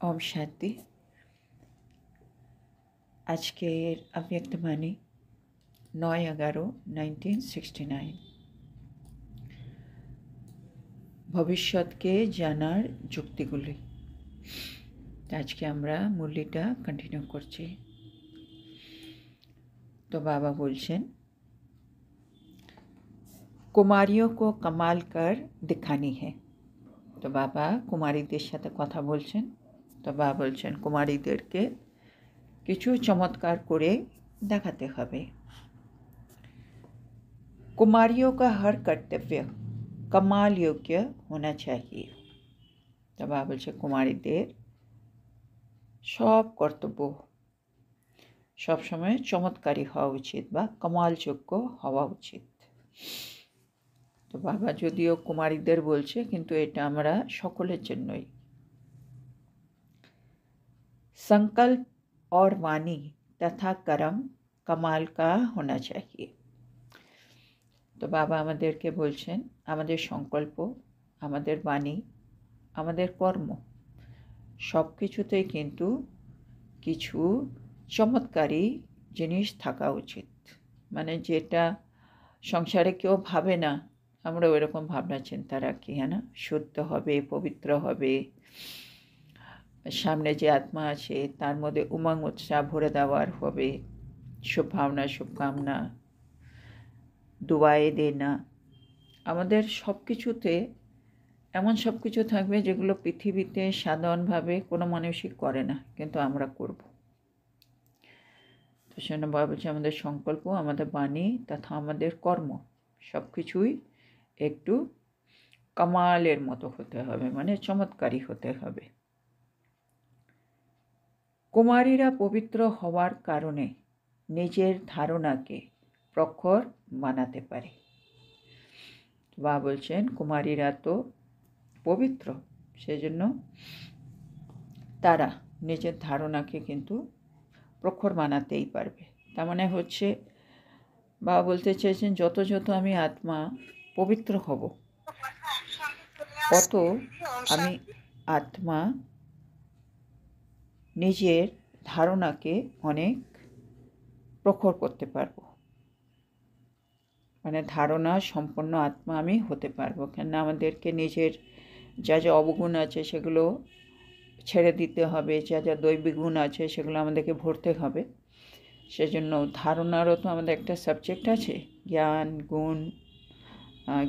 ओम शांति। আজকের অব্যক্তবাণী 9/11/1969। ভবিষ্যৎকে জানার যুক্তিগুলি। আজকে আমরা মুরলিটা কন্টিনিউ করছি। তো বাবা বলছেন, কুমারিयों को कमाल कर दिखानी है। তো বাবা কুমারীদের সাথে কথা বলছেন। তো বাবা বলছেন কুমারীদেরকে কিছু চমৎকার করে দেখাতে হবে। कुमारियों का हर कर्तव्य कमाल योग्य होना चाहिए। তো বাবা বলছে কুমারীদের সব কর্তব্য সবসময় চমৎকারী হওয়া উচিত বা কমালযোগ্য হওয়া উচিত। তো বাবা যদিও কুমারীদের বলছে, কিন্তু এটা আমরা সকলের জন্যই। संकल्प और वाणी तथा कर्म कमाल का होना चाहिए। তো বাবা আমাদেরকে বলছেন আমাদের সংকল্প, আমাদের বাণী, আমাদের কর্ম সব কিছুতেই কিন্তু কিছু চমৎকারী জিনিস থাকা উচিত। মানে যেটা সংসারে কেউ ভাবে না, আমরা ওইরকম ভাবনা চিন্তা রাখি, হ্যাঁ না? শুদ্ধ হবে, পবিত্র হবে, সামনে যে আত্মা আছে তার মধ্যে উমঙ্গ উৎসাহ ভরে দেওয়ার হবে, শুভ ভাবনা, শুভকামনা, দুয়ায়ে দেনা। আমাদের সব কিছুতে এমন সব কিছু থাকবে যেগুলো পৃথিবীতে সাধারণভাবে কোনো মানুষই করে না, কিন্তু আমরা করব। তো সেজন্য বাবা বলছে আমাদের সংকল্প, আমাদের বাণী তথা আমাদের কর্ম সব কিছুই একটু কামালের মতো হতে হবে, মানে চমৎকারী হতে হবে। কুমারীরা পবিত্র হওয়ার কারণে নিজের ধারণাকে প্রখর বানাতে পারে। বাবা বলছেন কুমারীরা তো পবিত্র, সেজন্য তারা নিজের ধারণাকে কিন্তু প্রখর বানাতেই পারবে। তার মানে হচ্ছে বাবা বলতে চেয়েছেন যত যত আমি আত্মা পবিত্র হব, কত আমি আত্মা নিজের ধারণাকে অনেক প্রখর করতে পারবো, মানে ধারণা সম্পন্ন আত্মা আমি হতে পারবো। কেন আমাদেরকে নিজের যা যা অবগুণ আছে সেগুলো ছেড়ে দিতে হবে, যা যা দৈবিক গুণ আছে সেগুলো আমাদেরকে ভরতে হবে। সেজন্য ধারণারও তো আমাদের একটা সাবজেক্ট আছে, জ্ঞান, গুণ,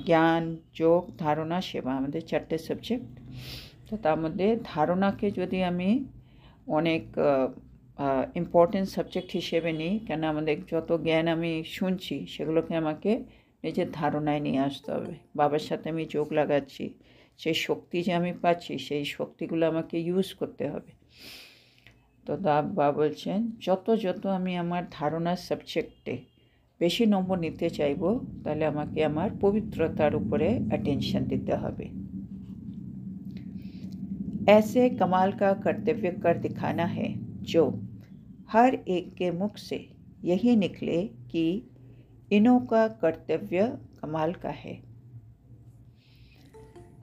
জ্ঞান, যোগ, ধারণা, সেবা, আমাদের 4টে সাবজেক্ট। তো তার মধ্যে ধারণাকে যদি আমি অনেক ইম্পর্টেন্ট সাবজেক্ট হিসেবে নিই, কেন আমাদের যত জ্ঞান আমি শুনছি সেগুলোকে আমাকে নিজের ধারণায় নিয়ে আসতে হবে। বাবার সাথে আমি যোগ লাগাচ্ছি, সেই শক্তি যে আমি পাচ্ছি সেই শক্তিগুলো আমাকে ইউজ করতে হবে। তো বাবা বলছেন যত যত আমি আমার ধারণার সাবজেক্টে বেশি নম্বর নিতে চাইব, তাহলে আমাকে আমার পবিত্রতার উপরে অ্যাটেনশন দিতে হবে। ऐसे कमाल का कर्तव्य कर दिखाना है जो हर एक के मुख से यही निकले कि इनों का कर्तव्य कमाल का है।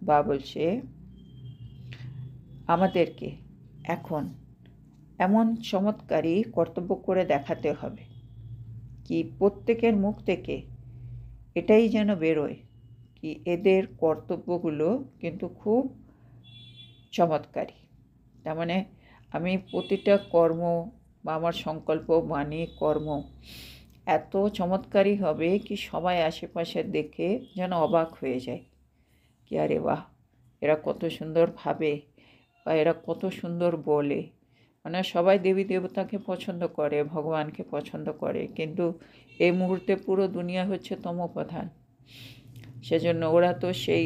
বাবা বলছে আমাদেরকে এখন এমন চমৎকারী কর্তব্য করে দেখাতে হবে কি প্রত্যেকের মুখ থেকে এটাই যেন বেরোয় কি এদের কর্তব্যগুলো কিন্তু খুব চমৎকারী। তার মানে আমি প্রতিটা কর্ম বা আমার সংকল্প, বাণী, কর্ম এত চমৎকারী হবে কি সবাই আশেপাশে দেখে যেন অবাক হয়ে যায় কি আরে বাহ, এরা কত সুন্দর ভাবে বা এরা কত সুন্দর বলে। মানে সবাই দেবী দেবতাকে পছন্দ করে, ভগবানকে পছন্দ করে, কিন্তু এই মুহূর্তে পুরো দুনিয়া হচ্ছে তমোপ্রধান। সেজন্য ওরা তো সেই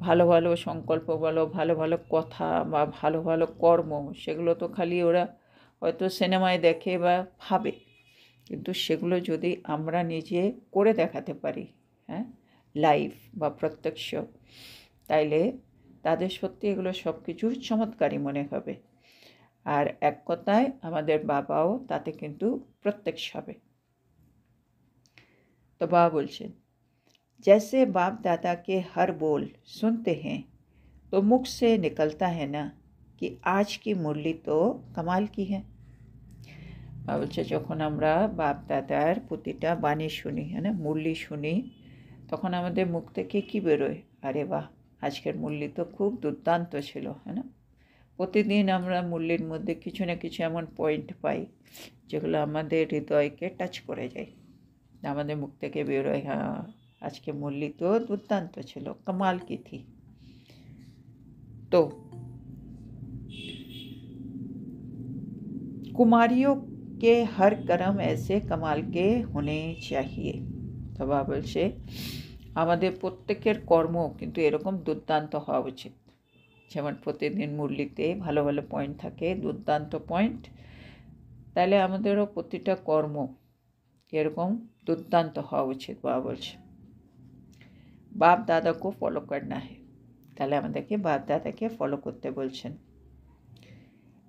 ভালো ভালো সংকল্প বলো, ভালো ভালো কথা বা ভালো ভালো কর্ম, সেগুলো তো খালি ওরা হয়তো সিনেমায় দেখে বা ভাবে, কিন্তু সেগুলো যদি আমরা নিজে করে দেখাতে পারি, হ্যাঁ, লাইভ বা প্রত্যক্ষ, তাইলে তাদের সত্যি এগুলো সব কিছু চমৎকারী মনে হবে। আর এক কথায় আমাদের বাবাও তাতে কিন্তু প্রত্যক্ষ হবে। তো বাবা বলছেন जैसे बाप दादा के हर बोल सुनते हैं तो मुख से निकलता है ना कि आज की मुरली तो कमाल की है। বাবা বলছে যখন আমরা বাপ দাদার প্রতিটা বাণী শুনি, হ্যাঁ না, মুরলি শুনি, তখন আমাদের মুখ থেকে কী বেরোয়? আরে বাহ, আজকের মুরলি তো খুব দুর্দান্ত ছিল, হ্যাঁ না। প্রতিদিন আমরা মুরলির মধ্যে কিছু না কিছু এমন পয়েন্ট পাই যেগুলো আমাদের হৃদয়কে টাচ করে যায়। আমাদের মুখ থেকে বেরোয়, হ্যাঁ আজকে মুরলি তো দুর্দান্ত ছিল, কমাল কি থি। तो कुमारियों के हर कर्म ऐसे कमाल के होने चाहिए। তো বাবা বলছে আমাদের প্রত্যেকের কর্ম কিন্তু এরকম দুর্দান্ত হওয়া উচিত। যেমন প্রতিদিন মুরলিতে ভালো ভালো পয়েন্ট থাকে, দুর্দান্ত পয়েন্ট, তাহলে আমাদেরও প্রতিটা কর্ম এরকম দুর্দান্ত হওয়া উচিত। বাবা বলছে বাপ দাদাকে ফলো করনা है, তাহলে আমাদেরকে বাপ দাদাকে ফলো করতে বলছেন।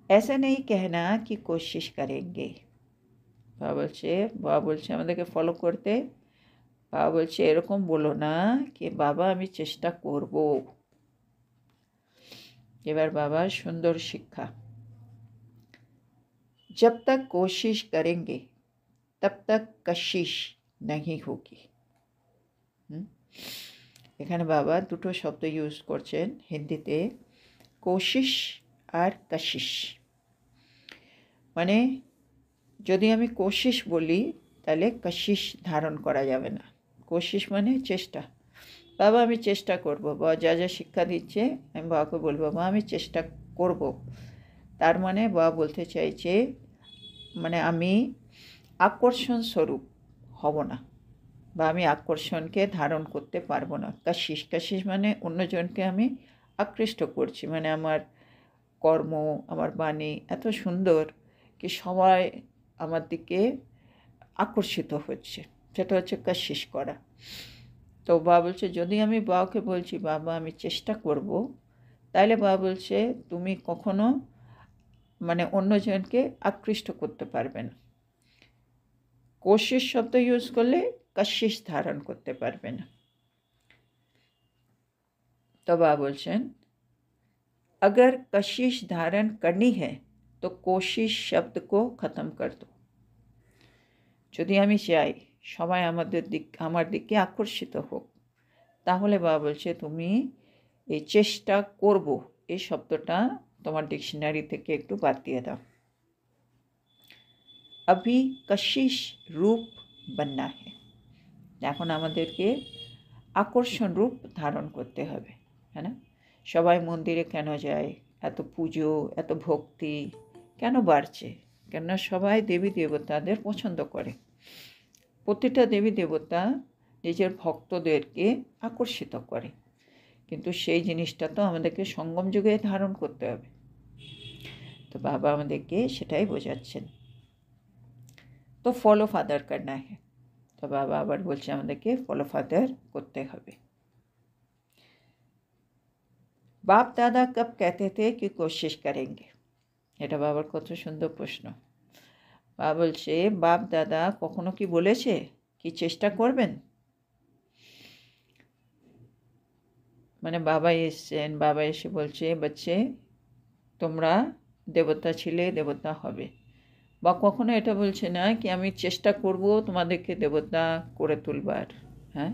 ऐसा नहीं कहना कि कोशिश करेंगे। বাবা বলছে আমাদেরকে ফলো করতে। বাবা বলছে এরকম বলো না कि বাবা আমি চেষ্টা করব। এবার বাবা সুন্দর শিক্ষা, जब तक कोशिश करेंगे तब तक कशिश नहीं होगी। এখানে বাবা দুটো শব্দ ইউজ করছেন হিন্দিতে, কোশিশ আর কশিশ। মানে যদি আমি কোশিশ বলি তাহলে কশিশ ধারণ করা যাবে না। কোশিশ মানে চেষ্টা। বাবা আমি চেষ্টা করব, বাবা যা যা শিক্ষা দিচ্ছে আমি বাবাকে বলবো বাবা আমি চেষ্টা করব। তার মানে বাবা বলতে চাইছে মানে আমি আকর্ষণ স্বরূপ হব না, বা আমি আকর্ষণকে ধারণ করতে পারবো না। কশিশ, কশিশ মানে অন্যজনকে আমি আকৃষ্ট করছি, মানে আমার কর্ম আমার বাণী এত সুন্দর কি সবাই আমার দিকে আকর্ষিত হচ্ছে, সেটা হচ্ছে কশিশ করা। তো বাবা বলছে যদি আমি বাবাকে বলছি বাবা আমি চেষ্টা করব, তাহলে বাবা বলছে তুমি কখনো মানে অন্যজনকে আকৃষ্ট করতে পারবে না। কোশিশ শব্দ ইউজ করলে কশিশ ধারণ করতে পারবে না। তো বাবা বলছেন अगर कशिश धारण करनी है तो कोशिश शब्द को ख़त्म कर दो। যদি আমি চাই সবাই আমার দিকে আকর্ষিত হোক, তাহলে বাবা বলছে তুমি এই চেষ্টা করব এই শব্দটা তোমার ডিকশনারি থেকে একটু বাদ দিয়ে দাও। अभी कशिश रूप बनना है, এখন আমাদেরকে আকর্ষণ রূপ ধারণ করতে হবে, হ্যাঁ না। সবাই মন্দিরে কেন যায়, এত পুজো এত ভক্তি কেন বাড়ছে? কেননা সবাই দেবী দেবতাদের পছন্দ করে। প্রতিটা দেবী দেবতা নিজের ভক্তদেরকে আকর্ষিত করে, কিন্তু সেই জিনিসটা তো আমাদেরকে সঙ্গম যুগে ধারণ করতে হবে। তো বাবা আমাদেরকে সেটাই বোঝাচ্ছেন। তো ফলো ফাদার করনা है, তো বাবা আবার বলছে আমাদেরকে ফলো ফাদার করতে হবে। বাপ দাদা কব कहते थे कि कोशिश करेंगे, এটা বাবার কত সুন্দর প্রশ্ন। বাবা বলছে বাপ দাদা কখনো কি বলেছে কি চেষ্টা করবেন? মানে বাবা এসছেন, বাবা এসে বলছে বাচ্চে তোমরা দেবতা ছিলে দেবতা হবে, বা কখনো এটা বলছে না কি আমি চেষ্টা করব তোমাদেরকে দেবতা করে তুলবার, হ্যাঁ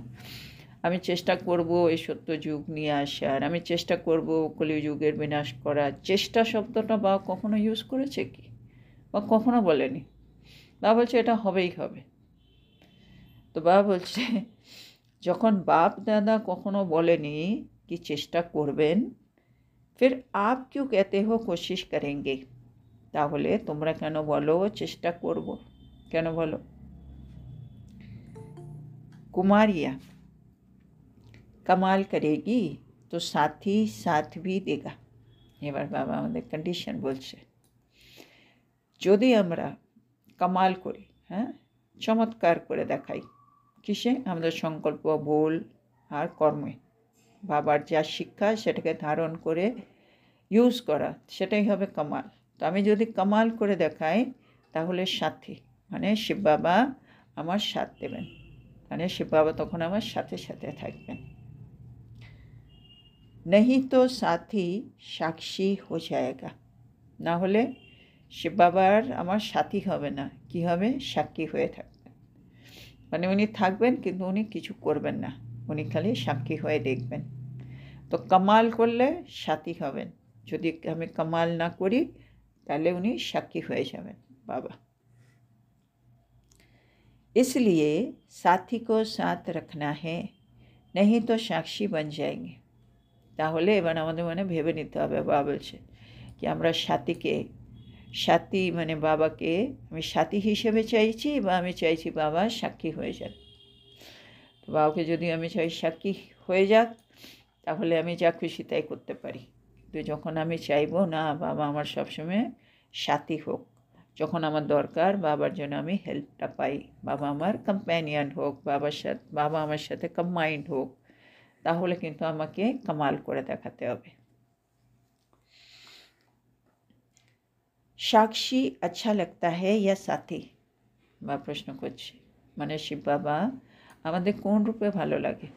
আমি চেষ্টা করব এই সত্য যুগ নিয়ে আসার, আমি চেষ্টা করব কলিযুগের বিনাশ করার। চেষ্টা শব্দটা বাবা কখনো ইউজ করেছে কি? বা কখনো বলেনি। বাবা বলছে এটা হবেই হবে। তো বাবা বলছে যখন বাপ দাদা কখনো বলেনি কি চেষ্টা করবেন, ফির আপ কিউ कहते हो कोशिश करेंगे, তাহলে তোমরা কেন বলো চেষ্টা করব? কেন বলো? कुमारिया कमाल करेगी तो साथी साथ भी देगा। এবার বাবা আমাদের কন্ডিশন বলছে যদি আমরা কামাল করি, হ্যাঁ চমৎকার করে দেখাই, কিসে? আমাদের সংকল্প বল আর কর্মে বাবার যা শিক্ষা সেটাকে ধারণ করে ইউজ করা, সেটাই হবে কামাল। তো আমি যদি কামাল করে দেখাই তাহলে সাথী মানে শিব বাবা আমার সাথ দেবেন, মানে শিব বাবা তখন আমার সাথে সাথে থাকবেন। नहीं तो साथी সাক্ষী हो जाएगा, না হলে শিব বাবার আমার সাথী হবে না, কি হবে, সাক্ষী হয়ে থাকবে। মানে উনি থাকবেন কিন্তু উনি কিছু করবেন না, উনি খালি সাক্ষী হয়ে দেখবেন। তো কামাল করলে সাথী হবেন, যদি আমি কামাল না করি তাহলে উনি সাক্ষী হয়ে যাবেন বাবা। इसलिए साथी को साथ रखना है, नहीं तो साक्षी बन जाएंगे। তাহলে এবার আমাদের মানে ভেবে নিতে হবে, বাবা বলছে কি আমরা সাথী মানে বাবাকে আমি সাথী হিসেবে চাইছি, বা আমি চাইছি বাবা সাক্ষী হয়ে যাক। তো বাবাকে যদি আমি চাই সাক্ষী হয়ে যাক, তাহলে আমি যা খুশি তাই করতে পারি। কিন্তু যখন আমি চাইবো না বাবা আমার সবসময় সাথী হোক, যখন আমার দরকার বাবার জন্য আমি হেল্পটা পাই, বাবা আমার কম্প্যানিয়ন হোক, বাবা আমার সাথে কম্বাইন্ড হোক, তাহলে কিন্তু আমাকে কামাল করে দেখাতে হবে। সাক্ষী আচ্ছা লাগতা হ্যায় ইয়া সাথী, বা প্রশ্ন করছে মানে শিব বাবা আমাদের কোন রূপে ভালো লাগে,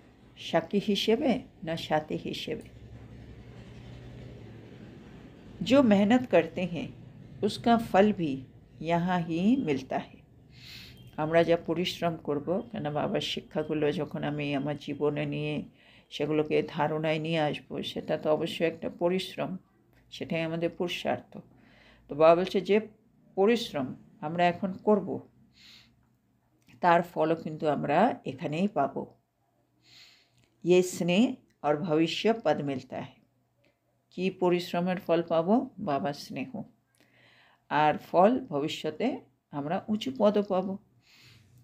সাক্ষী হিসেবে না সাথী হিসেবে। जो मेहनत करते हैं उसका फल भी यहाँ ही मिलता है। আমরা যা পরিশ্রম করব, কেন বাবার শিক্ষাগুলো যখন আমি আমার জীবনে নিয়ে সেগুলোকে ধারণায় নিয়ে আসবো, সেটা তো অবশ্যই একটা পরিশ্রম, সেটাই আমাদের পুরুষার্থ। তো বাবা বলছে যে পরিশ্রম আমরা এখন করব, তার ফলও কিন্তু আমরা এখানেই পাব। ये स्नेह और भविष्य पद मिलता है। কি পরিশ্রমের ফল পাবো, বাবার স্নেহ, আর ফল ভবিষ্যতে আমরা উঁচু পদও পাবো।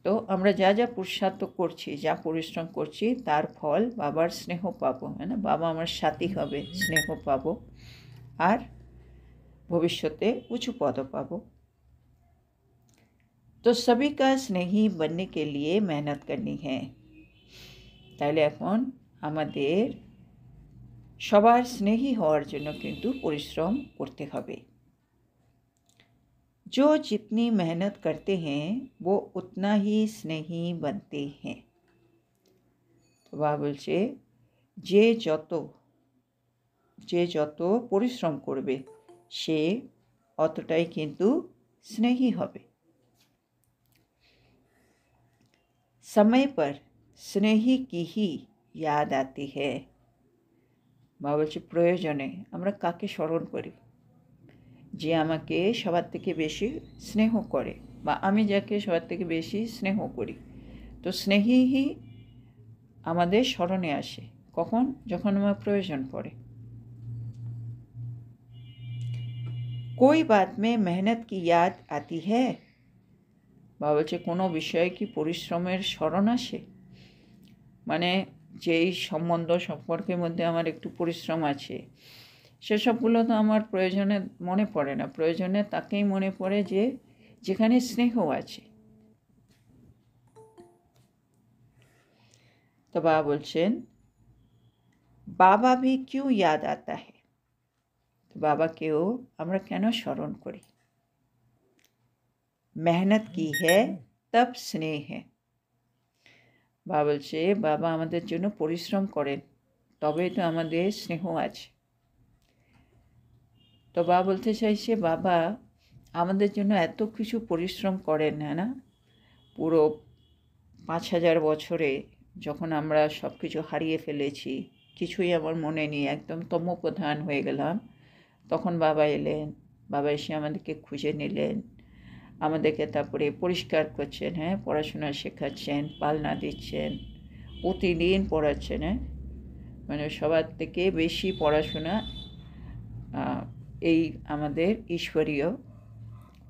তো আমরা যা যা পুরুষার্থ করছি, যা পরিশ্রম করছি, তার ফল বাবার স্নেহ পাবো, হ্যাঁ না, বাবা আমার সাথী হবে, স্নেহ পাবো, আর ভবিষ্যতে উঁচু পদও পাবো। তো सभी का स्नेही बनने के लिए मेहनत करनी है। তাহলে এখন আমাদের সবার স্নেহী হওয়ার জন্য কিন্তু পরিশ্রম করতে হবে। जो जितनी मेहनत करते हैं वो उतना ही स्नेही बनते हैं। তো বাবা বলছে যে যত পরিশ্রম করবে সে অতটাই কিন্তু স্নেহী হবে। समय पर स्नेही की ही याद आती है। বাবা বলছে প্রয়োজনে আমরা কাকে স্মরণ করি, যে আমাকে সবার থেকে বেশি স্নেহ করে, বা আমি যাকে সবার থেকে বেশি স্নেহ করি। তো স্নেহী আমাদের স্মরণে আসে কখন, যখন আমার প্রয়োজন পড়ে। कोई बात में मेहनत की याद आती है। বাবা বলছে কোনো বিষয়ে কি পরিশ্রমের স্মরণ আসে, মানে যেই সম্পর্কের মধ্যে আমার একটু পরিশ্রম আছে, সেসবগুলো তো আমার প্রয়োজনে মনে পড়ে না, প্রয়োজনে তাকেই মনে পড়ে যেখানে স্নেহ আছে। তো বাবা বলছেন বাবা ভি কিউ ইয়াদ আতা হে, বাবাকেও আমরা কেন স্মরণ করি। মেহনত কি হে তব স্নেহ হে। বাবা বলছে বাবা আমাদের জন্য পরিশ্রম করেন, তবেই তো আমাদের স্নেহ আছে। তো বাবা বলতে চাইছে বাবা আমাদের জন্য এত কিছু পরিশ্রম করেন, হ্যাঁ না, পুরো 5000 বছরে যখন আমরা সব কিছু হারিয়ে ফেলেছি, কিছুই আমার মনে নেই, একদম তমোপ্রধান হয়ে গেলাম, তখন বাবা এলেন, বাবা এসে আমাদেরকে খুঁজে নিলেন, আমাদেরকে তারপরে পরিষ্কার করছেন, হ্যাঁ, পড়াশোনা শেখাচ্ছেন, পালনা দিচ্ছেন, প্রতিদিন পড়াচ্ছেন, হ্যাঁ, মানে সবার থেকে বেশি পড়াশোনা এই আমাদের ঈশ্বরীয়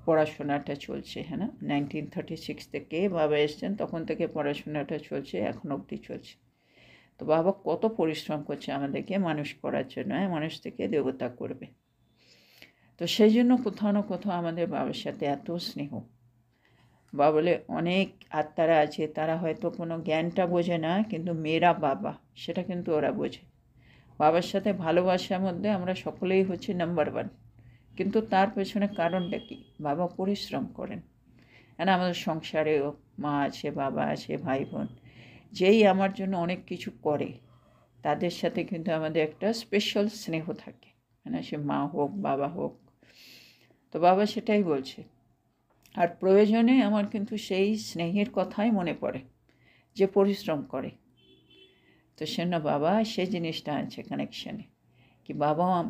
পড়াশোনাটা চলছে, হ্যাঁ না, 1936 থেকে বাবা এসছেন, তখন থেকে পড়াশোনাটা চলছে, এখন অবধি চলছে। তো বাবা কত পরিশ্রম করছে আমাদেরকে মানুষ করার জন্য, হ্যাঁ, মানুষ থেকে দেবতা করবে। তো সেই জন্য কোথাও না কোথাও আমাদের বাবার সাথে এত স্নেহ। বাবা বলে অনেক আত্মারা আছে, তারা হয়তো কোনো জ্ঞানটা বোঝে না, কিন্তু মেয়েরা বাবা সেটা কিন্তু ওরা বোঝে। বাবার সাথে ভালোবাসার মধ্যে আমরা সকলেই হচ্ছে নাম্বার 1, কিন্তু তার পেছনে কারণটা কি, বাবা পরিশ্রম করেন। হ্যাঁ, আমাদের সংসারেও মা আছে, বাবা আছে, ভাই বোন, যেই আমার জন্য অনেক কিছু করে, তাদের সাথে কিন্তু আমাদের একটা স্পেশাল স্নেহ থাকে, মানে সে মা হোক বাবা হোক। তো বাবা সেটাই বলছে। আর প্রয়োজনে আমার কিন্তু সেই স্নেহের কথাই মনে পড়ে যে পরিশ্রম করে। তো সেজন্য বাবা সেই জিনিসটা আছে কানেকশানে, কি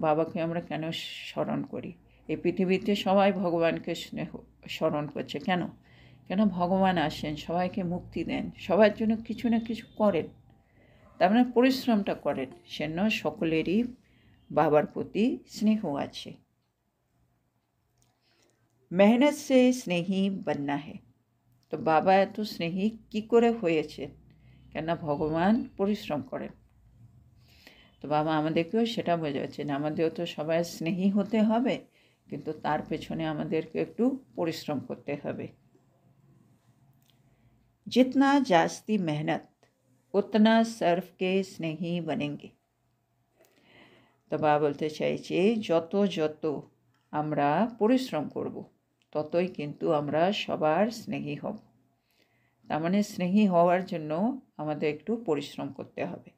বাবাকে আমরা কেন স্মরণ করি। এই পৃথিবীতে সবাই ভগবানকে স্মরণ করছে কেন? কেন ভগবান আসেন, সবাইকে মুক্তি দেন, সবার জন্য কিছু না কিছু করেন, তার মানে পরিশ্রমটা করেন, সেজন্য সকলেরই বাবার প্রতি স্নেহ আছে। মেহনত সে স্নেহী বন্না হে। তো বাবা এত স্নেহী কী করে হয়েছে? কেন ভগবান পরিশ্রম করেন। তো বাবা আমাদেরকেও সেটা বোঝাচ্ছেন, আমাদেরও তো সবাই স্নেহী হতে হবে, কিন্তু তার পেছনে আমাদেরকে একটু পরিশ্রম করতে হবে। जितना जास्ती मेहनत उतना सर्व के स्नेही बनेंगे। তো বাবা বলতে চাইছে যত যত আমরা পরিশ্রম করব ততই কিন্তু আমরা সবার স্নেহী হব। তার মানে স্নেহী হওয়ার জন্য আমাদের একটু পরিশ্রম করতে হবে।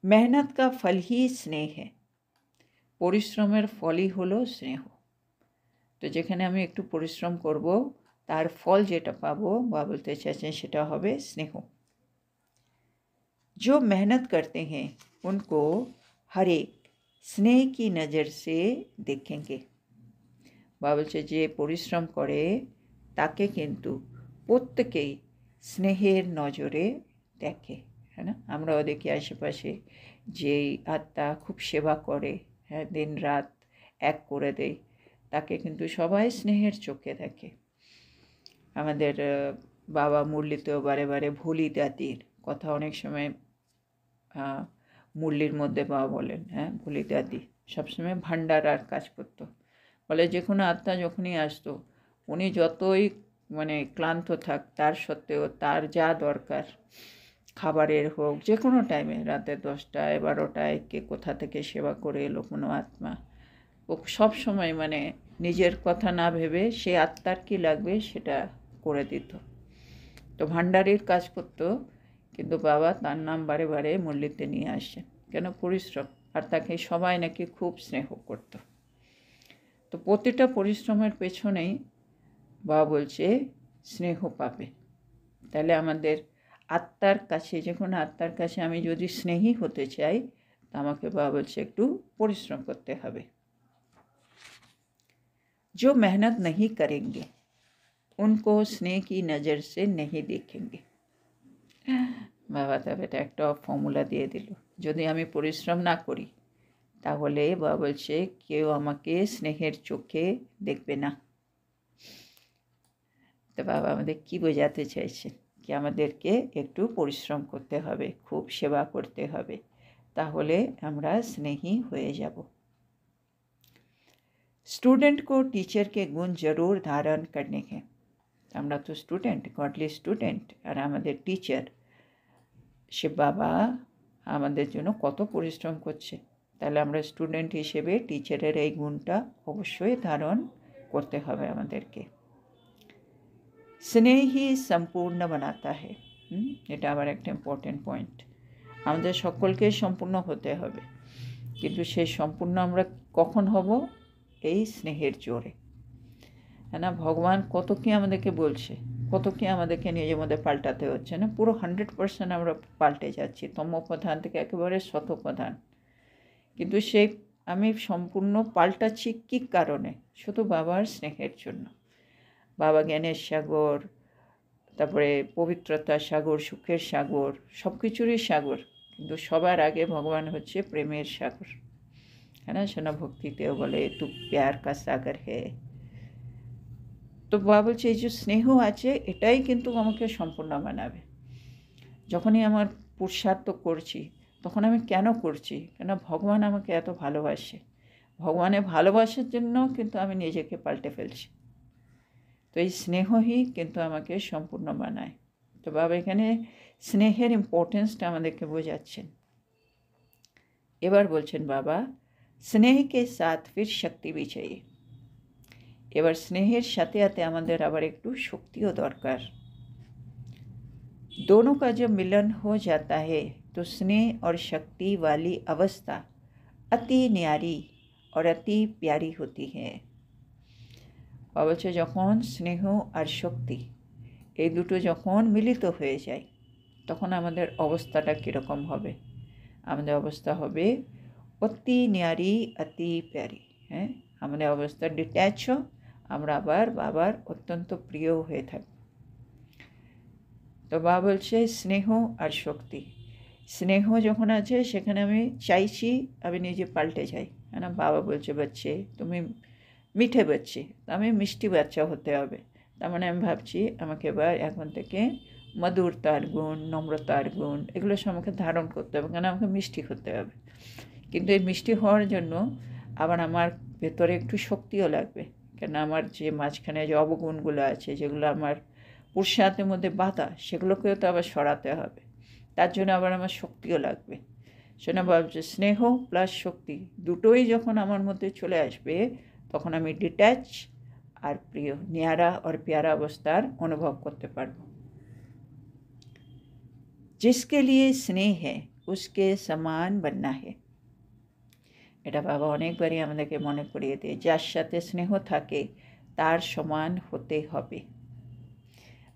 মেহনত কা ফল হি স্নেহ হ্যায়। পরিশ্রমের ফলই হলো স্নেহ। তো যেখানে আমি একটু পরিশ্রম করব তার ফল যেটা পাবো বা বলতে চাইছেন সেটা হবে স্নেহ। जो मेहनत करते हैं उनको हर एक स्नेह की नज़र से देखेंगे। বা বলছে যে পরিশ্রম করে তাকে কিন্তু প্রত্যেকেই স্নেহের নজরে দেখে, হ্যাঁ না? আমরাও দেখি আশেপাশে যেই আত্মা খুব সেবা করে, হ্যাঁ, দিন রাত এক করে দেয়, তাকে কিন্তু সবাই স্নেহের চোখে দেখে। আমাদের বাবা মুরলিতেও বারে বারে ভুলি দাদির কথা অনেক সময় মুরলির মধ্যে বাবা বলেন, হ্যাঁ, ভুলি দাদি সবসময় ভান্ডারার কাজ করতো। বলে যে কোনো আত্মা যখনই আসতো, উনি যতই মানে ক্লান্ত থাক তার সত্ত্বেও তার যা দরকার খাবারের হোক, যে কোনো টাইমে, রাতে 10টায় 12টায় কে কোথা থেকে সেবা করে এলো কোনো আত্মা, ও সব সময় মানে নিজের কথা না ভেবে সে আত্মার কী লাগবে সেটা করে দিত। তো ভান্ডারির কাজ করতো, কিন্তু বাবা তার নাম বারে বারে মুরলিতে নিয়ে আসেন, কেন? পরিশ্রম। আর তাকে সবাই নাকি খুব স্নেহ করত। তো প্রতিটা পরিশ্রমের পেছনেই বাবা বলছে স্নেহ পাবে। তাহলে আমাদের আত্মার কাছে, যে কোনো আত্মার কাছে আমি যদি স্নেহী হতে চাই, তা আমাকে বাবা বলছে একটু পরিশ্রম করতে হবে। जो मेहनत नहीं करेंगे उनको स्नेह की नज़र से नहीं देखेंगे। বাবা তবে এটা একটা ফর্মুলা দিয়ে দিল, যদি আমি পরিশ্রম না করি তাহলে বাবা বলছে কেউ আমাকে স্নেহের চোখে দেখবে না। তো বাবা আমাদের কী বোঝাতে চাইছেন? কি আমাদেরকে একটু পরিশ্রম করতে হবে, খুব সেবা করতে হবে, তাহলে আমরা স্নেহী হয়ে যাব। स्टूडेंट को टीचर के गुण जरूर धारण करने हैं। আমরা তো স্টুডেন্ট, গডলি স্টুডেন্ট, আর আমাদের টিচার সে বাবা আমাদের জন্য কত পরিশ্রম করছে, তাহলে আমরা স্টুডেন্ট হিসেবে টিচারের এই গুণটা অবশ্যই ধারণ করতে হবে আমাদেরকে। স্নেহ হি সম্পূর্ণ বানাতা হে। এটা আবার একটা ইম্পর্টেন্ট পয়েন্ট। আমাদের সকলকে সম্পূর্ণ হতে হবে, কিন্তু সেই সম্পূর্ণ আমরা কখন হব? এই স্নেহের জোরে, হ্যাঁ না? ভগবান কত কি আমাদেরকে বলছে, কত কি আমাদেরকে নিজের মধ্যে পাল্টাতে হচ্ছে না? পুরো 100% আমরা পাল্টে যাচ্ছি, তমোপ্রধান থেকে একেবারে শতপ্রধান। কিন্তু সেই আমি সম্পূর্ণ পাল্টাচ্ছি কী কারণে? শুধু বাবার স্নেহের জন্য। বাবা জ্ঞানের সাগর, তারপরে পবিত্রতার সাগর, সুখের সাগর, সব কিছুরই সাগর, কিন্তু সবার আগে ভগবান হচ্ছে প্রেমের সাগর, হ্যাঁ না? শোনা ভক্তিতেও বলে তু প্যার কা সাগর হে। তো বাবা বলছে এই যে স্নেহ আছে এটাই কিন্তু আমাকে সম্পূর্ণ বানাবে। যখনই আমার পুরুষার্থ করছি তখন আমি কেন করছি? কেন ভগবান আমাকে এত ভালোবাসে, ভগবানের ভালোবাসার জন্য কিন্তু আমি নিজেকে পাল্টে ফেলছি। তো এই স্নেহই কিন্তু আমাকে সম্পূর্ণ বানায়। তো বাবা এখানে স্নেহের ইম্পর্টেন্সটা আমাদেরকে বোঝাচ্ছেন। এবার বলছেন বাবা, স্নেহকে সাথ ফির শক্তি भी चाहिए। এবার স্নেহের সাথে সাথে আমাদের আবার একটু শক্তিও দরকার। दोनों का जब मिलन हो जाता है तो स्नेह और शक्ति वाली अवस्था अति न्यारी और अति प्यारी होती है। অবশ্য যখন স্নেহ আর শক্তি এই দুটো যখন মিলিত হয়ে যায় তখন আমাদের অবস্থাটা কীরকম হবে? আমাদের অবস্থা হবে অতি ন্যারি অতি প্যারি। হ্যাঁ, আমাদের অবস্থা ডিট্যাচও, আমরা আবার বাবার অত্যন্ত প্রিয় হয়ে থাকব। তো বাবা বলছে স্নেহ আর শক্তি। স্নেহ যখন আছে সেখানে আমি চাইছি আমি নিজে পাল্টে যাই, है ना। বাবা বলছে বাচ্চে তুমি মিঠে বাচ্চে, আমি মিষ্টি বাচ্চা হতে হবে। তার মানে আমি ভাবছি আমাকে এবার এখন থেকে মধুরতার গুণ, নম্রতার গুণ এগুলো সব আমাকে ধারণ করতে হবে, কারণ আমাকে মিষ্টি হতে হবে। কিন্তু এই মিষ্টি হওয়ার জন্য আবার আমার ভেতরে একটু শক্তিও লাগবে, কেন আমার যে মাঝখানে যে অবগুণগুলো আছে যেগুলো আমার পুরুষার্থের মধ্যে বাধা, সেগুলোকেও তো আবার সরাতে হবে। তার জন্য আবার আমার শক্তিও লাগবে। সেটা ভাবছে স্নেহ প্লাস শক্তি দুটোই যখন আমার মধ্যে চলে আসবে তখন আমি ডিট্যাচ আর প্রিয়, न्यारा और प्यारा अवस्थार अनुभव करते पारबो। जिसके लिए स्नेह है उसके समान बनना है। এটা বাবা অনেকবারই আমাদেরকে মনে করিয়ে দেয়, যার সাথে স্নেহ থাকে তার সমান হতে হবে।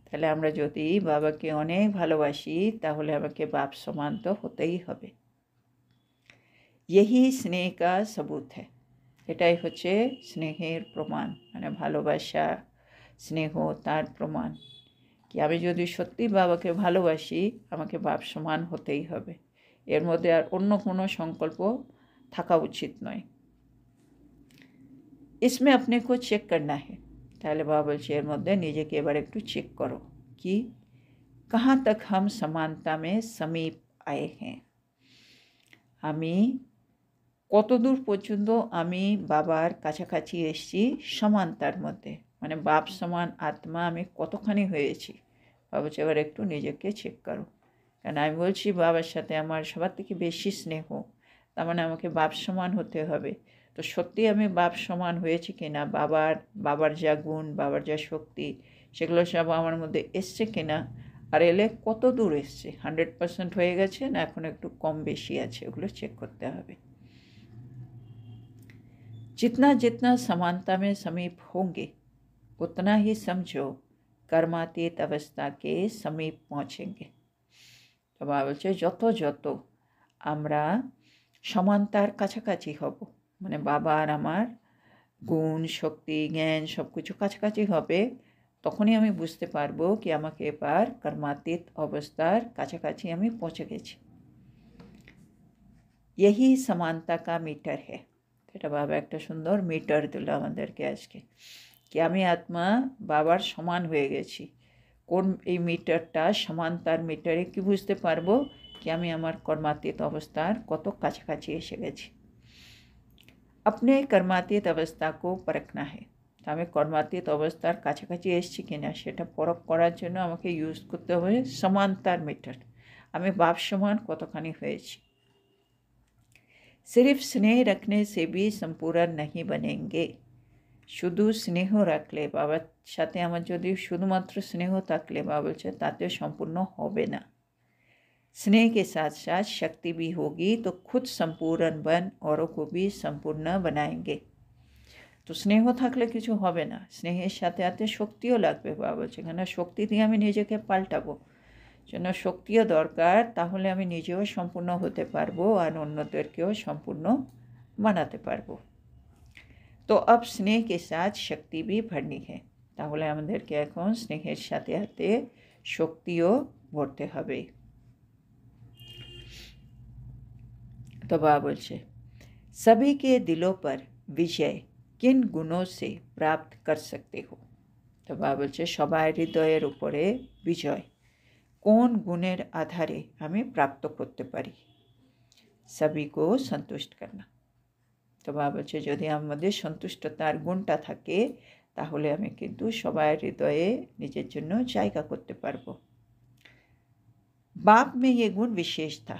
তাহলে আমরা যদি বাবাকে অনেক ভালোবাসি তাহলে আমাকে বাপ সমান তো হতেই হবে। यही स्नेह का सबूत है। এটাই হচ্ছে স্নেহের প্রমাণ, মানে ভালোবাসা স্নেহ তার প্রমাণ কি আমি যদি সত্যি বাবাকে ভালোবাসি আমাকে বাপ সমান হতেই হবে। এর মধ্যে আর অন্য কোনো সংকল্প থাকা উচিত নয়। इसमें अपने को চেক करना है। তাহলে বাবা বলছে এর মধ্যে নিজেকে এবার একটু চেক করো कि कहाँ तक हम समानता में समीप आए हैं। আমি কতদূর পর্যন্ত আমি বাবার কাছাকাছি এসেছি সমানতার মধ্যে, মানে বাপ সমান আত্মা আমি কতখানি হয়েছি। বাবা বলছে এবার একটু নিজেকে চেক করো, কারণ আমি বলছি বাবার সাথে আমার সবার থেকে বেশি স্নেহ, তার মানে আমাকে বাপ সমান হতে হবে। তো সত্যি আমি বাপ সমান হয়েছি কিনা, বাবার যা গুণ, বাবার যা শক্তি সেগুলো সব আমার মধ্যে এসছে কিনা, আর এলে কত দূর এসছে, 100% হয়ে গেছে না এখন একটু কম বেশি আছে, ওগুলো চেক করতে হবে। जितना जितना समानता में समीप होंगे उतना ही समझो कर्मातीत अवस्था के समीप पहुँचेंगे। तो बाबा বলছে যত যত আমরা সমানতার কাছাকাছি হব, মানে বাবা আর আমার গুণ শক্তি জ্ঞান সব কিছু কাছাকাছি হবে, তখনই আমি বুঝতে পারবো কি আমাকে এবার কর্মাতীত অবস্থার কাছাকাছি আমি পৌঁছে গেছি। यही समानता का मीटर है। এটা বাবা একটা সুন্দর মিটার দিল আমাদেরকে আজকে, কি আমি আত্মা বাবার সমান হয়ে গেছি। কোন এই মিটারটা সমানতার মিটারে কি বুঝতে পারবো কি আমি আমার কর্মাতীত অবস্থার কত কাছাকাছি এসে গেছি। अपने कर्मातीत अवस्था को परखना है। আমি কর্মাতীত অবস্থার কাছাকাছি এসেছি কিনা সেটা পরখ করার জন্য আমাকে ইউজ করতে হবে সমানতার মিটার, আমি বাপ সমান কতখানি হয়েছি। सिर्फ स्नेह रखने से भी संपूर्ण नहीं बनेंगे। শুধু স্নেহ রাখলে বাবার সাথে আমার যদি শুধুমাত্র স্নেহ থাকলে বাবা বলছে তাতেও সম্পূর্ণ হবে না। स्नेह के साथ साथ शक्ति भी होगी तो खुद संपूर्ण बन औरों को भी संपूर्ण बनाएंगे। তো স্নেহ থাকলে কিছু হবে না, স্নেহের সাথে সাথে শক্তিও লাগবে। বাবা বলছে কেন শক্তি দিয়ে আমি নিজেকে পাল্টাবো, জন্য শক্তিও দরকার, তাহলে আমি নিজেও সম্পূর্ণ হতে পারবো আর অন্যদেরকেও সম্পূর্ণ বানাতে পারবো। তো अब स्नेह के साथ शक्ति भी भरनी है। তাহলে আমাদেরকে এখন স্নেহের সাথে সাথে শক্তিও ভরতে হবে। तो बाबा बोलছে सभी के दिलों पर विजय किन गुणों से प्राप्त कर सकते हो। तो बाबा बोलছে সবার হৃদয়ের উপরে বিজয় কোন গুণের আধারে আমি প্রাপ্ত করতে পারি। सभी को संतुष्ट करना। তো বাবা বলছে যদি আমাদের সন্তুষ্টতার গুণটা থাকে তাহলে আমি কিন্তু সবার হৃদয়ে নিজের জন্য জায়গা করতে পারবো। बाप में ये गुण विशेष था।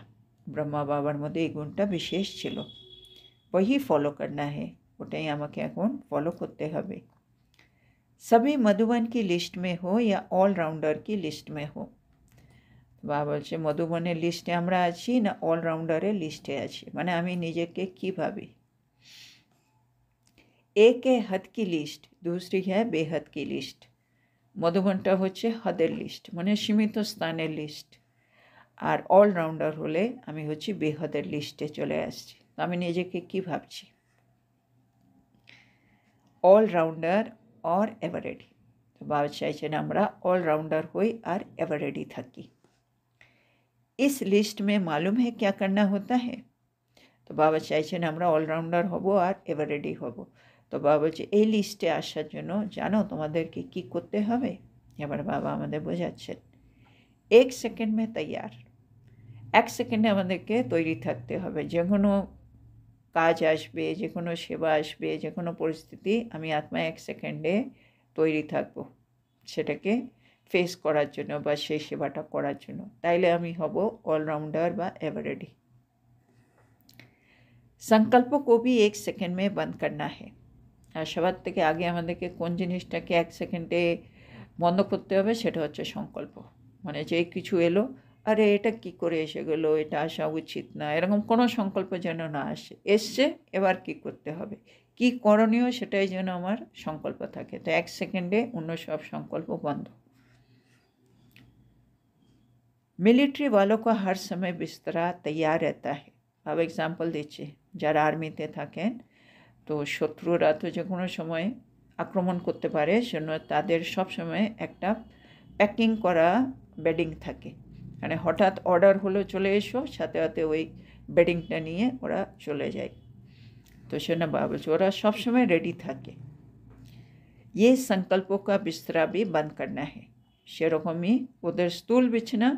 ব্রহ্মা বাবার মধ্যে এই গুণটা বিশেষ ছিল। वही फॉलो करना है, ওটাই আমাকে এখন ফলো করতে হবে। सभी मधुबन की लिस्ट में हो या ऑलराउंडर की लिस्ट में हो। বাবা বলছে মধুবনের লিস্টে আমরা আছি না অলরাউন্ডারের লিস্টে আছি, মানে আমি নিজেকে কী ভাবি। एक है हद की लिस्ट, दूसरी है बेहद की लिस्ट। মধুবনটা হচ্ছে হদের লিস্ট, মানে সীমিত স্থানের লিস্ট, আর অলরাউন্ডার হলে আমি হচ্ছি বেহদের লিস্টে চলে আসছি। তো আমি নিজেকে কী ভাবছি, অলরাউন্ডার और एवर रेडी। तो बाबा चाइছেন আমরা অলরাউন্ডার হই আর एवर रेडी থাকি। इस लिस्ट में मालूम है क्या करना होता है। তো বাবা চাইছেন আমরা অলরাউন্ডার হব আর এভার রেডি হব। তো বাবা বলছে এই লিস্টে আসার জন্য জানো তোমাদেরকে কী করতে হবে। এবার বাবা আমাদের বোঝাচ্ছেন, এক সেকেন্ড মে তৈয়ার, এক সেকেন্ডে আমাদেরকে তৈরি থাকতে হবে। যে কোনো কাজ আসবে, যে কোনো সেবা আসবে, যে কোনো পরিস্থিতি, আমি আত্মা এক সেকেন্ডে তৈরি থাকব সেটাকে ফেস করার জন্য বা সেই সেবাটা করার জন্য। তাইলে আমি হব অলরাউন্ডার বা এভার রেডি। संकल्प को भी एक सेकेंड में बंद करना है। আর সবার থেকে আগে আমাদেরকে কোন জিনিসটাকে এক সেকেন্ডে বন্ধ করতে হবে সেটা হচ্ছে সংকল্প। মানে যে কিছু এলো, আরে এটা কি করে এসে গেলো, এটা আসা উচিত না, এরকম কোনো সংকল্প যেন না আসে। এসছে, এবার কি করতে হবে, কি করণীয় সেটাই যেন আমার সংকল্প থাকে। তো এক সেকেন্ডে অন্য সব সংকল্প বন্ধ। মিলিটারি वालों का हर समय बिस्तरा तैयार रहता है। अब एग्जाम्पल দিচ্ছি, যারা আর্মিতে থাকেন, তো শত্রুরা তো যে কোনো সময় আক্রমণ করতে পারে, সেজন্য তাদের সবসময় একটা প্যাকিং করা বেডিং থাকে। মানে হঠাৎ অর্ডার হলো চলে এসো, সাথে সাথে ওই বেডিংটা নিয়ে ওরা চলে যায়। তো সেজন্য বাবা বলছে ওরা সবসময় রেডি থাকে। ये संकल्पों का बिस्तरा भी बंद करना है। সেরকমই ওদের স্থূল বিছানা,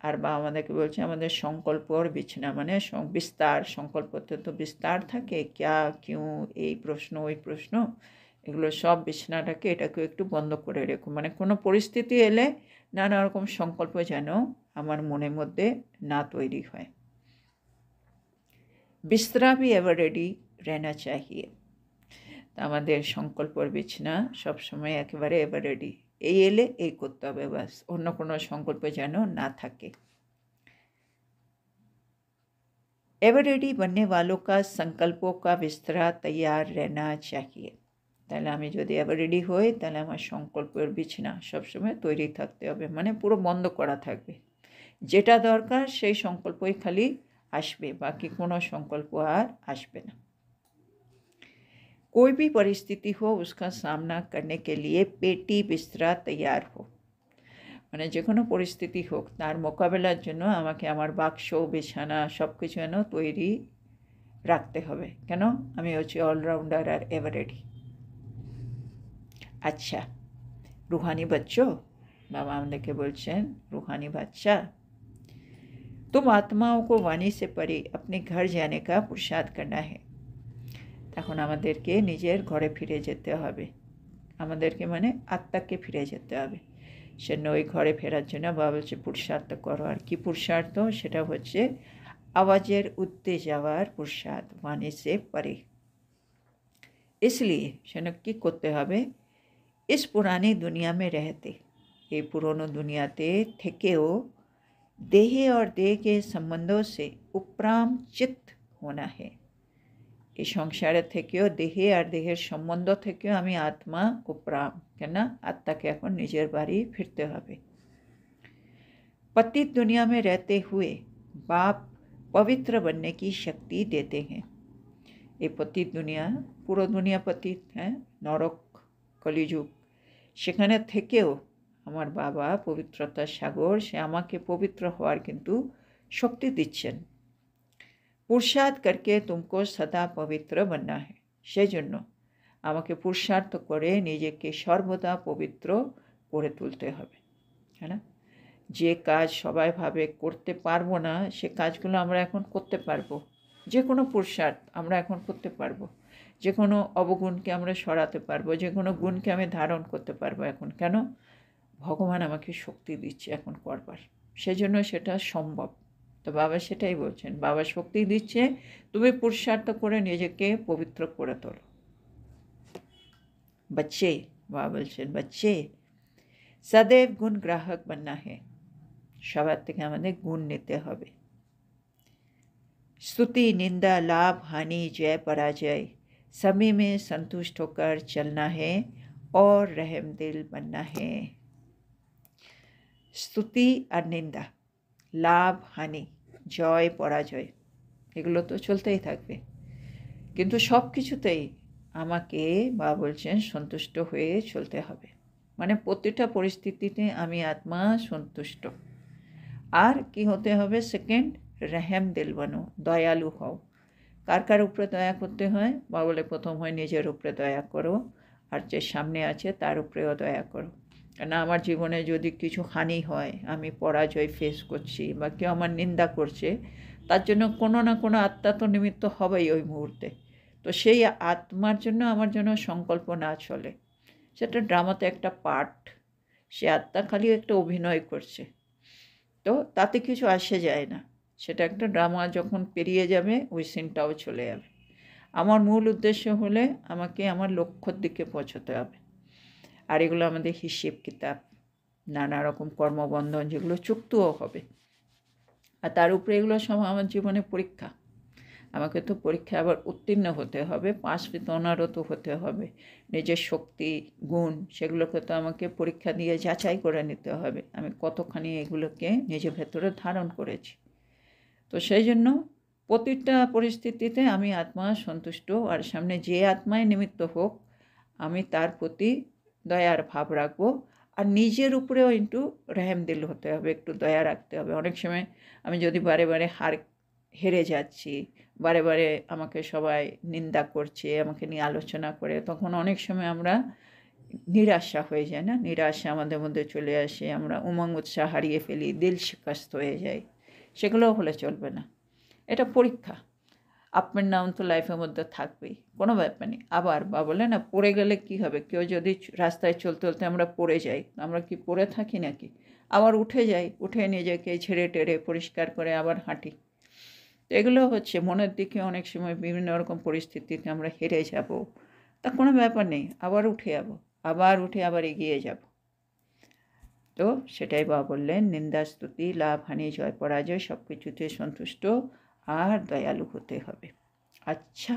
আর বা আমাদেরকে বলছে আমাদের সংকল্পর বিছানা, মানে বিস্তার। সংকল্পতে তো বিস্তার থাকে, ক্যা কিউ, এই প্রশ্ন ওই প্রশ্ন, এগুলো সব বিছানাটাকে এটাকে একটু বন্ধ করে রেখো। মানে কোনো পরিস্থিতি এলে নানা রকম সংকল্প যেন আমার মনের মধ্যে না তৈরি হয়। বিস্তরা भी एवर रेडी रहना चाहिए। আমাদের সংকল্পর বিছানা সবসময় একেবারে এভার রেডি। এই এলে এই করতে হবে, বাস, অন্য কোনো সংকল্প যেন না থাকে। एवर रेडी बनने वालों का संकल्पों का बिस्तरा तैयार रहना चाहिए। তাহলে আমি যদি এভার রেডি হই, তাহলে আমার সংকল্পের বিছানা সবসময় তৈরি থাকতে হবে, মানে পুরো বন্ধ করা থাকবে। যেটা দরকার সেই সংকল্পই খালি আসবে, বাকি কোনো সংকল্প আর আসবে না। कोई भी परिस्थिति हो उसका सामना करने के लिए पेटी बिस्तरा तैयार हो। মানে যে কোনো পরিস্থিতি হোক তার মোকাবেলার জন্য আমাকে আমার বাক্স, বিছানা সব কিছু যেন তৈরি রাখতে হবে। কেন? আমি হচ্ছি অলরাউন্ডার আর এভার রেডি। আচ্ছা, रूहानी बच्चों, बाबा আমাদেরকে বলছেন रूहानी বাচ্চা, तुम आत्माओं को वाणी से परे अपने घर जाने का पुरुषार्थ करना है। তখন আমাদেরকে নিজের ঘরে ফিরে যেতে হবে। আমাদেরকে মানে আত্মাকে ফিরে যেতে হবে। সেজন্য ওই ঘরে ফেরার জন্য বাবা বলছে পুরুষার্থ করো। আর কি পুরুষার্থ? সেটা হচ্ছে আওয়াজের উদ্দে যাওয়ার পুরুষার্থ, वाणी से परे। इसलिए সেজন্য কী করতে হবে? इस पुरानी दुनिया में रहते, এই পুরনো দুনিয়াতে থেকেও देह और देह के संबंधों से उपराम चित्त होना है। এই সংসারের থেকেও, দেহে আর দেহের সম্বন্ধ থেকেও আমি আত্মা উপরাম, কেন? আত্মাকে এখন নিজের বাড়ি ফিরতে হবে। पतित दुनिया में रहते हुए बाप पवित्र बनने की शक्ति देते हैं। এই পতিত দুনিয়া, পুরো দুনিয়া পতিত, হ্যাঁ, নরক, কলিযুগ, সেখানে থেকেও আমার বাবা পবিত্রতার সাগর, সে আমাকে পবিত্র হওয়ার কিন্তু শক্তি দিচ্ছেন। পুরুষার্থ করকে তুমকো সদা পবিত্র बनना है। সেজন্য আমাকে পুরুষার্থ করে নিজেকে সর্বদা পবিত্র করে তুলতে হবে, হ্যাঁ না? যে কাজ সবাই ভাবে করতে পারবো না, সে কাজগুলো আমরা এখন করতে পারবো। যে কোনো পুরুষার্থ আমরা এখন করতে পারবো। যে কোনো অবগুণকে আমরা সরাতে পারবো, যে কোনো গুণকে আমি ধারণ করতে পারবো এখন। কেন? ভগবান আমাকে শক্তি দিচ্ছে এখন করবার, সেজন্য সেটা সম্ভব। তো বাবা সেটাই বলছেন, বাবা শক্তি দিচ্ছে, তুমি পুরুষার্থ করে নিজেকে পবিত্র করে তোলো। बच्चे, बाबा बोलছেন बच्चे, सदैव गुण ग्राहक बनना है। সবার থেকে আমাদের গুণ নিতে হবে। स्तुति निंदा लाभ हानि जय पराजय सभी में संतुष्ट होकर चलना है और रहम दिल बनना है। स्तुति और निंदा, लाभ हानि, জয় পরাজয় এগুলো তো চলতেই থাকবে, কিন্তু সব কিছুতেই আমাকে বাবা বলছেন সন্তুষ্ট হয়ে চলতে হবে। মানে প্রতিটা পরিস্থিতিতে আমি আত্মা সন্তুষ্ট। আর কি হতে হবে? সেকেন্ড, রেহেম দিল বানো, দয়ালু হও। কার কার উপরে দয়া করতে হয়? বাবা বলে প্রথম হয় নিজের উপরে দয়া করো, আর যে সামনে আছে তার উপরেও দয়া করো। কেন আমার জীবনে যদি কিছু হানি হয়, আমি পরাজয় ফেস করছি বা কেউ আমার নিন্দা করছে, তার জন্য কোনো না কোনো আত্মা তো নিমিত্ত হবেই ওই মুহূর্তে। তো সেই আত্মার জন্য আমার যেন সংকল্প না চলে। সেটা ড্রামাতে একটা পার্ট, সে আত্মা খালি একটা অভিনয় করছে, তো তাতে কিছু আসে যায় না। সেটা একটা ড্রামা, যখন পেরিয়ে যাবে ওই সিনটাও চলে যাবে। আমার মূল উদ্দেশ্য হলে আমাকে আমার লক্ষ্যর দিকে পৌঁছতে হবে। আর এগুলো আমাদের হিসেব কিতাব, নানা রকম কর্মবন্ধন, যেগুলো চুক্তিও হবে। আর তার উপরে এগুলো সব আমার জীবনে পরীক্ষা। আমাকে তো পরীক্ষা আবার উত্তীর্ণ হতে হবে, পাশ অনারত হতে হবে। নিজের শক্তি গুণ সেগুলোকে তো আমাকে পরীক্ষা দিয়ে যাচাই করে নিতে হবে আমি কতখানি এগুলোকে নিজের ভেতরে ধারণ করেছি। তো সেই জন্য প্রতিটা পরিস্থিতিতে আমি আত্মা সন্তুষ্ট, আর সামনে যে আত্মায় নিমিত্ত হোক আমি তার প্রতি দয়ার ভাব রাখবো। আর নিজের উপরেও একটু রেহেম দিল হতে হবে, একটু দয়া রাখতে হবে। অনেক সময় আমি যদি বারে বারে হেরে যাচ্ছি, বারে বারে আমাকে সবাই নিন্দা করছে, আমাকে নিয়ে আলোচনা করে, তখন অনেক সময় আমরা নিরাশা হয়ে যায় না, নিরাশা আমাদের মধ্যে চলে আসে, আমরা উমঙ্গ উৎসাহ হারিয়ে ফেলি, দিল শিকস্ত হয়ে যায়। সেগুলোও হলে চলবে না। এটা পরীক্ষা। আপ অ্যান্ড ডাউন তো লাইফের মধ্যে থাকবেই, কোনো ব্যাপার নেই। আবার বা বলে না, পড়ে গেলে কি হবে? কেউ যদি রাস্তায় চলতে চলতে আমরা পড়ে যাই, আমরা কি পড়ে থাকি নাকি? আবার উঠে যাই, উঠে নিজেকে ছেড়ে টেড়ে পরিষ্কার করে আবার হাঁটি। তো এগুলো হচ্ছে মনের দিকে অনেক সময় বিভিন্ন রকম পরিস্থিতিতে আমরা হেরে যাব, তা কোনো ব্যাপার নেই, আবার উঠে যাব, আবার উঠে আবার এগিয়ে যাব। তো সেটাই বাবা বললেন, নিন্দা স্তুতি লাভ হানি জয় পরাজয় সব কিছুতে সন্তুষ্ট আর দয়ালু হতে হবে। আচ্ছা,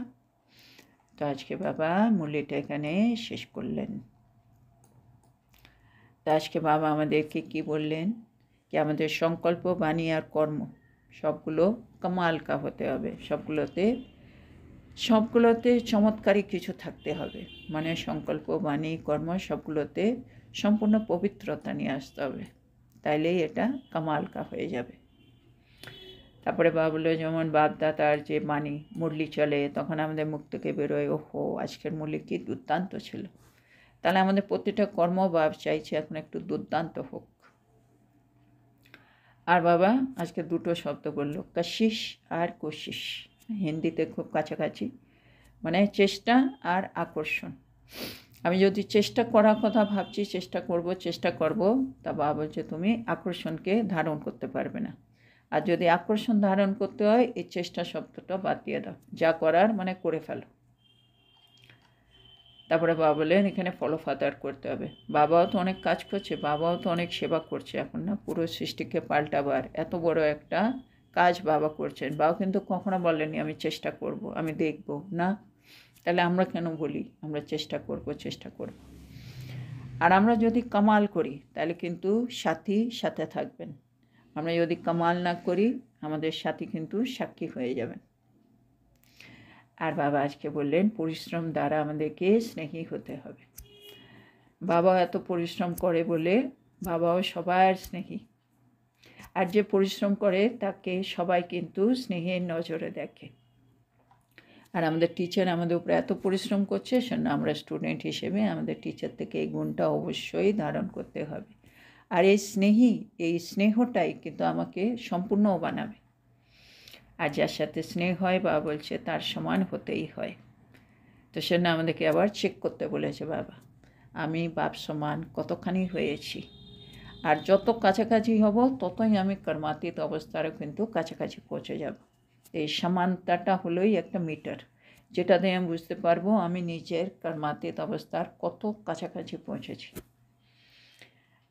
তো আজকে বাবা মুরলিটা এখানে শেষ করলেন। তো আজকে বাবা আমাদেরকে কি বললেন? কি আমাদের সংকল্প বাণী আর কর্ম সবগুলো কামাল কা হতে হবে, সবগুলোতে চমৎকারী কিছু থাকতে হবে। মানে সংকল্প বাণী কর্ম সবগুলোতে সম্পূর্ণ পবিত্রতা নিয়ে আসতে হবে, তাইলেই এটা কামাল কা হয়ে যাবে। তারপরে বাবা বললো, যেমন বাপদাতার যে বাণী মুরলি চলে, তখন আমাদের মুখ থেকে বেরোয়, ওহো আজকের মুরলি কি দুর্দান্ত ছিল। তাহলে আমাদের প্রতিটা কর্ম বাপ চাইছে এখন একটু দুর্দান্ত হোক। আর বাবা আজকে দুটো শব্দ বললো, কশিশ আর কোশিশ, হিন্দিতে খুব কাছাকাছি, মানে চেষ্টা আর আকর্ষণ। আমি যদি চেষ্টা করার কথা ভাবছি, চেষ্টা করব, তা বাবা বলছে তুমি আকর্ষণকে ধারণ করতে পারবে না। আর যদি আকর্ষণ ধারণ করতে হয়, এই চেষ্টা শব্দটা বাদ দিয়ে দাও, যা করার মানে করে ফেলো। তারপরে বাবা বললেন এখানে ফলো ফাদার করতে হবে। বাবাও তো অনেক কাজ করছে, বাবাও তো অনেক সেবা করছে এখন না, পুরো সৃষ্টিকে পাল্টাবার এত বড় একটা কাজ বাবা করছেন। বাবা কিন্তু কখনো বলেনি আমি চেষ্টা করব, আমি দেখব না। তাহলে আমরা কেন বলি আমরা চেষ্টা করব। আর আমরা যদি কামাল করি তাহলে কিন্তু সাথী সাথে থাকবেন। আমরা যদি কামাল না করি আমাদের সাথী কিন্তু সাক্ষী হয়ে যাবেন। আর বাবা আজকে বললেন পরিশ্রম দ্বারা আমাদেরকে স্নেহী হতে হবে। বাবা এত পরিশ্রম করে বলে বাবাও সবার স্নেহী। আর যে পরিশ্রম করে তাকে সবাই কিন্তু স্নেহের নজরে দেখে। আর আমাদের টিচার আমাদের উপরে এত পরিশ্রম করছে, সেজন্য আমরা স্টুডেন্ট হিসেবে আমাদের টিচার থেকে এই গুণটা অবশ্যই ধারণ করতে হবে। আর এই স্নেহটাই কিন্তু আমাকে সম্পূর্ণও বানাবে। আর যার সাথে স্নেহ হয় বাবা বলছে তার সমান হতেই হয়। তো সেজন্য আমাদেরকে আবার চেক করতে বলেছে বাবা, আমি বাপ সমান কতখানি হয়েছি। আর যত কাছাকাছি হব ততই আমি কর্মাতীত অবস্থারও কিন্তু কাছাকাছি পৌঁছে যাব। এই সমানতাটা হলোই একটা মিটার, যেটা দিয়ে আমি বুঝতে পারবো আমি নিজের কর্মাতীত অবস্থার কত কাছাকাছি পৌঁছেছি।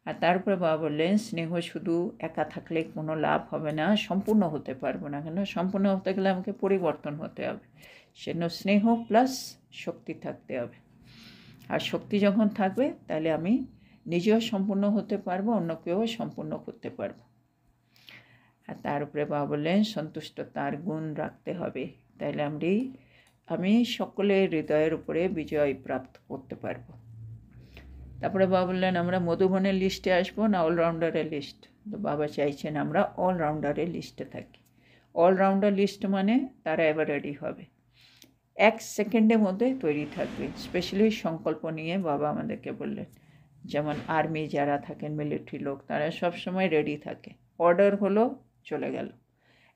আর তারপরে বাবা বললেন স্নেহ শুধু একা থাকলে কোনো লাভ হবে না, সম্পূর্ণ হতে পারবো না, কেন সম্পূর্ণ হতে গেলে আমাকে পরিবর্তন হতে হবে। সেজন্য স্নেহ প্লাস শক্তি থাকতে হবে। আর শক্তি যখন থাকবে তাহলে আমি নিজেও সম্পূর্ণ হতে পারবো, অন্যকেও সম্পূর্ণ করতে পারবো। আর তার উপরে বাবা বললেন সন্তুষ্টতার গুণ রাখতে হবে, তাহলে আমি সকলের হৃদয়ের উপরে বিজয় প্রাপ্ত করতে পারবো। তারপরে বাবা বললেন আমরা মধুবনের লিস্টে আসবো না অলরাউন্ডারের লিস্ট? তো বাবা চাইছেন আমরা অলরাউন্ডারের লিস্টে থাকি। অলরাউন্ডার লিস্ট মানে তারা এবার রেডি হবে, 1 সেকেন্ডের মধ্যে তৈরি থাকবে। স্পেশালি সংকল্প নিয়ে বাবা আমাদেরকে বললেন, যেমন আর্মি যারা থাকেন, মিলিটারি লোক, তারা সবসময় রেডি থাকে, অর্ডার হলো চলে গেল।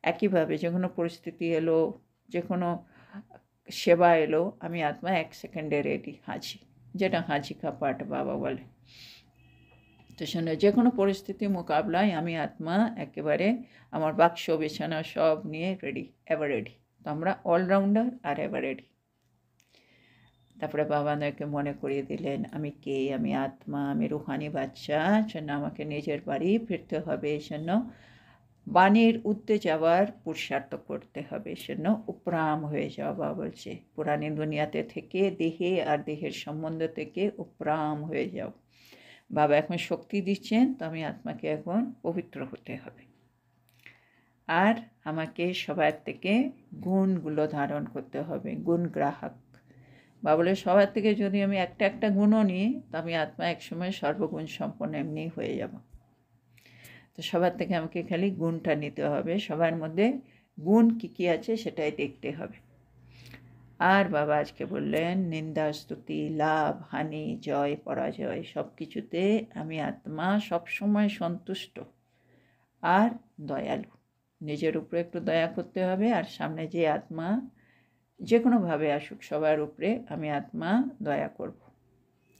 একইভাবে যে কোনো পরিস্থিতি এলো, যে কোনো সেবা এলো, আমি আত্মা 1 সেকেন্ডে রেডি, হাজি, যেটা হাজি কা পাঠ বাবা বলে। তো শুনে যে কোনো পরিস্থিতি মোকাবিলায় আমি আত্মা একেবারে আমার বাক্স বিছানা সব নিয়ে রেডি, এভার রেডি। তো আমরা অলরাউন্ডার আর এভার রেডি। তারপরে বাবা আমাদেরকে মনে করিয়ে দিলেন আমি কে, আমি আত্মা, আমি রুহানি বাচ্চা, জন্য আমাকে নিজের বাড়ি ফিরতে হবে, এই জন্য বাণীর উদ্দে যাওয়ার পুরুষার্থ করতে হবে, সেজন্য উপরাম হয়ে যাওয়া। বাবা বলছে পুরানি দুনিয়াতে থেকে দেহে আর দেহের সম্বন্ধ থেকে উপরাম হয়ে যাও। বাবা এখন শক্তি দিচ্ছেন, তো আমি আত্মাকে এখন পবিত্র হতে হবে। আর আমাকে সবার থেকে গুণগুলো ধারণ করতে হবে, গুণ গ্রাহক। বাবা বলে সবার থেকে যদি আমি একটা একটা গুণও নিই, তো আমি আত্মা একসময় সর্বগুণ সম্পন্ন এমনি হয়ে যাব। তো সবার থেকে আমাকে খালি গুণটা নিতে হবে, সবার মধ্যে গুণ কী কী আছে সেটাই দেখতে হবে। আর বাবা আজকে বললেন নিন্দা স্তুতি লাভ হানি জয় পরাজয় সব কিছুতে আমি আত্মা সবসময় সন্তুষ্ট আর দয়ালু। নিজের উপরে একটু দয়া করতে হবে, আর সামনে যে আত্মা যে কোনোভাবে আসুক সবার উপরে আমি আত্মা দয়া করব,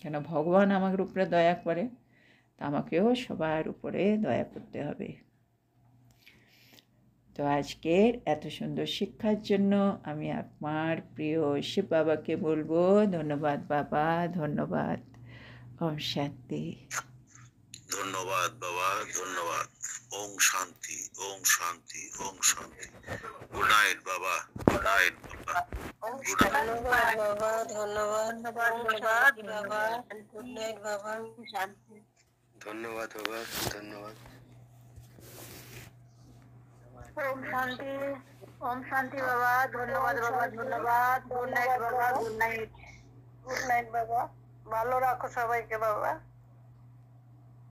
কেন ভগবান আমার উপরে দয়া করে, তা আমাকেও সবার উপরে দয়া করতে হবে। তো আজকের এত সুন্দর শিক্ষার জন্য আমি আমার প্রিয় শিব বাবাকে বলবো ধন্যবাদ বাবা, ধন্যবাদ। ওম শান্তি। ধন্যবাদ বাবা, ধন্যবাদ। ওম শান্তি, ওম শান্তি, ওম শান্তি। গুড নাইট বাবা, গুড নাইট বাবা, গুড নাইট। ধন্যবাদ বাবা, ধন্যবাদ ধন্যবাদ বাবা, গুড নাইট বাবা, শান্তি। ধন্যবাদ বাবা, ধন্যবাদ। ওম শান্তি, ওম শান্তি বাবা, ধন্যবাদ বাবা, ধন্যবাদ। গুড নাইট বাবা, গুড নাইট, গুড নাইট বাবা। ভালো রাখো সবাইকে বাবা।